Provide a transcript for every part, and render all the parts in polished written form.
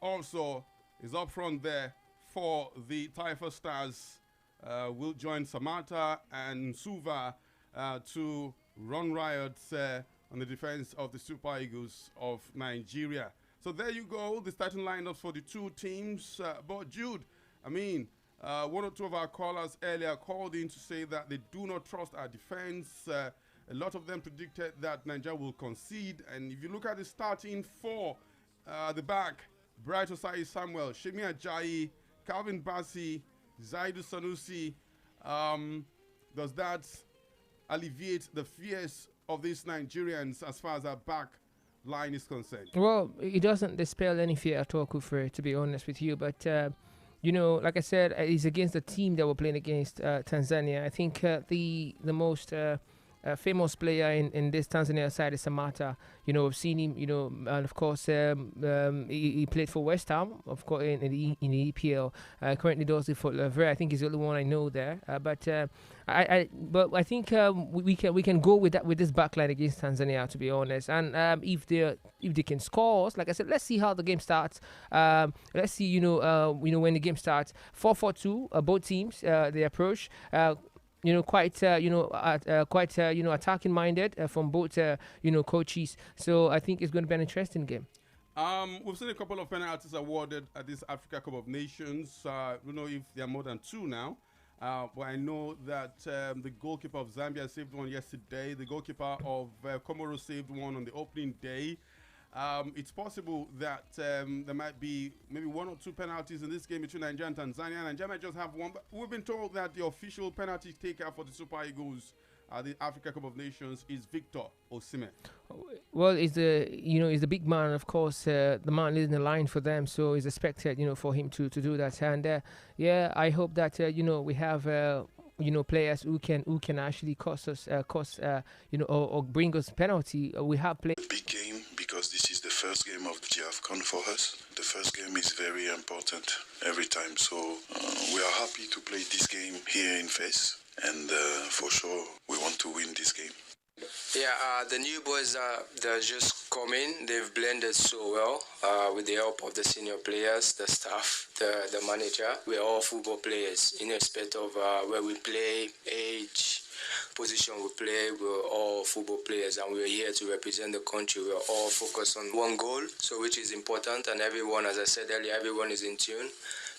also is up front there for the Taifa Stars. Will join Samata and Suva to run riots on the defense of the Super Eagles of Nigeria. So there you go, the starting lineups for the two teams. But Jude, I mean, one or two of our callers earlier called in to say that they do not trust our defense. A lot of them predicted that Nigeria will concede. And if you look at the starting four, the back, Bright Osai Samuel, Shemi Ajayi, Calvin Bassi, Zaidu Sanusi, does that alleviate the fears of these Nigerians as far as our back line is concerned? Well, it doesn't dispel any fear at all, Kufre, to be honest with you. But, like I said, it's against the team that we're playing against, Tanzania. I think the most famous player in this Tanzania side is Samata. We've seen him, and of course, he played for West Ham, of course, in the EPL. Currently does it for Lavere. I think he's the only one I know there. But I think we can go with that, with this backline against Tanzania, to be honest. And if they can score, like I said, let's see how the game starts. Let's see, when the game starts. 4-4-2, both teams, they approach. Quite attacking minded from both coaches. So I think it's going to be an interesting game. We've seen a couple of penalties awarded at this Africa Cup of Nations. We don't know if there are more than two now. But I know that the goalkeeper of Zambia saved one yesterday. The goalkeeper of Comoros saved one on the opening day. It's possible that there might be maybe one or two penalties in this game between Nigeria and Tanzania. Nigeria might just have one, but we've been told that the official penalty taker for the Super Eagles, the Africa Cup of Nations, is Victor Osimhen. Well, he's the big man, of course, the man leading the line for them, so it's expected, for him to do that. And I hope that we have players who can actually cost us, or bring us penalty. We have players. Big game, because this is the first game of the AFCON for us. The first game is very important every time, so we are happy to play this game here in Fes, and for sure we want to win this game. Yeah, the new boys they're just coming. They've blended so well with the help of the senior players, the staff, the manager. We're all football players, in respect of where we play, age, position we play. We're all football players, and we're here to represent the country. We're all focused on one goal, so which is important. And everyone, as I said earlier, everyone is in tune.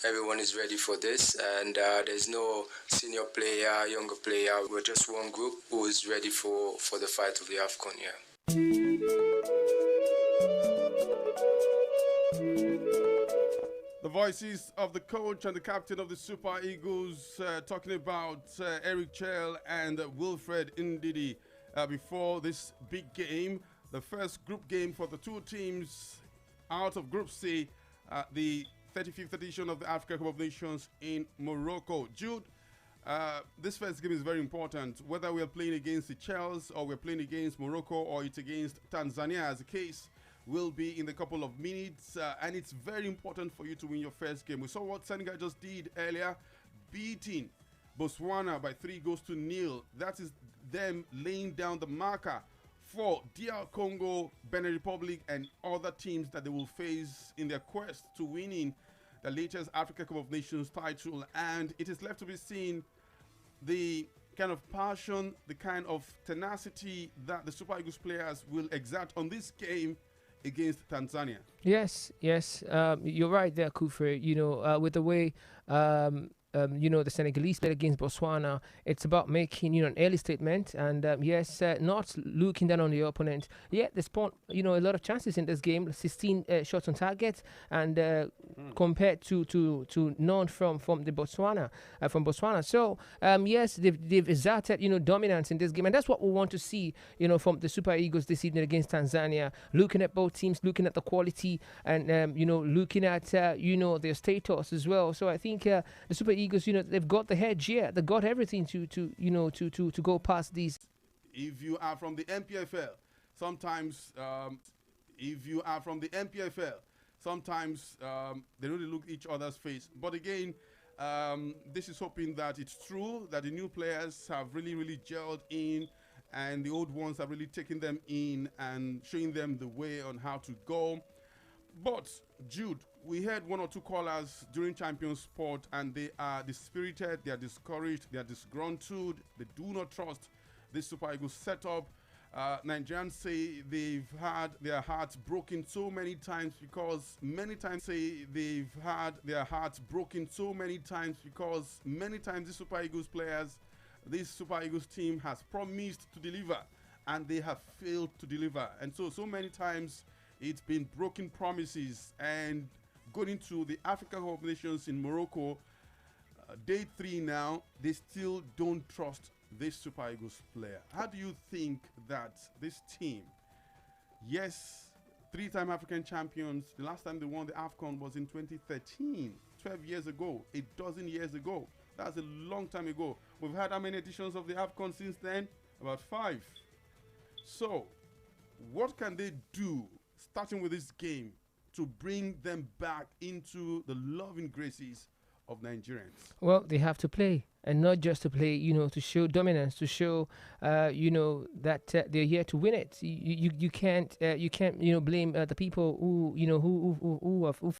Everyone is ready for this, and there's no senior player, younger player. We're just one group who is ready for the fight of the AFCON, The voices of the coach and the captain of the Super Eagles talking about Eric Chell and Wilfred Ndidi before this big game. The first group game for the two teams out of Group C, the 35th edition of the Africa Cup of Nations in Morocco. Jude, this first game is very important. Whether we are playing against the Chels or we're playing against Morocco or it's against Tanzania, as the case will be in a couple of minutes. And it's very important for you to win your first game. We saw what Senegal just did earlier, beating Botswana by 3-0. That is them laying down the marker for DR Congo, Benin Republic, and other teams that they will face in their quest to winning the latest Africa Cup of Nations title. And it is left to be seen the kind of passion, the kind of tenacity that the Super Eagles players will exert on this game against Tanzania. Yes, you're right there, Kufre. With the way the Senegalese played against Botswana, it's about making, an early statement and, not looking down on the opponent. Yeah, they spawned, a lot of chances in this game, 16 shots on target, and compared to none from the Botswana, So, yes, they've exerted, dominance in this game, and that's what we want to see, from the Super Eagles this evening against Tanzania, looking at both teams, looking at the quality, and, looking at, their status as well. So I think the Super Eagles, they've got the hedge here. They've got everything to go past these. If you are from the MPFL, sometimes they really look each other's face. But again, this is hoping that it's true, that the new players have really, really gelled in, and the old ones have really taken them in and showing them the way on how to go. But Jude, we had one or two callers during Champions Sport, and they are dispirited, they are discouraged, they are disgruntled, they do not trust this Super Eagles setup. Nigerians say they've had their hearts broken so many times because many times the Super Eagles players, this Super Eagles team has promised to deliver, and they have failed to deliver. And so many times it's been broken promises. And going into the Africa Cup of Nations in Morocco, day 3 now, they still don't trust this Super Eagles player. How do you think that this team, yes, 3-time African champions, the last time they won the AFCON was in 2013, 12 years ago, a dozen years ago. That's a long time ago. We've had how many editions of the AFCON since then? About 5. So, what can they do, starting with this game, to bring them back into the loving graces of Nigerians? Well, they have to play, and not just to play, to show dominance, to show, that they're here to win it. You can't blame the people who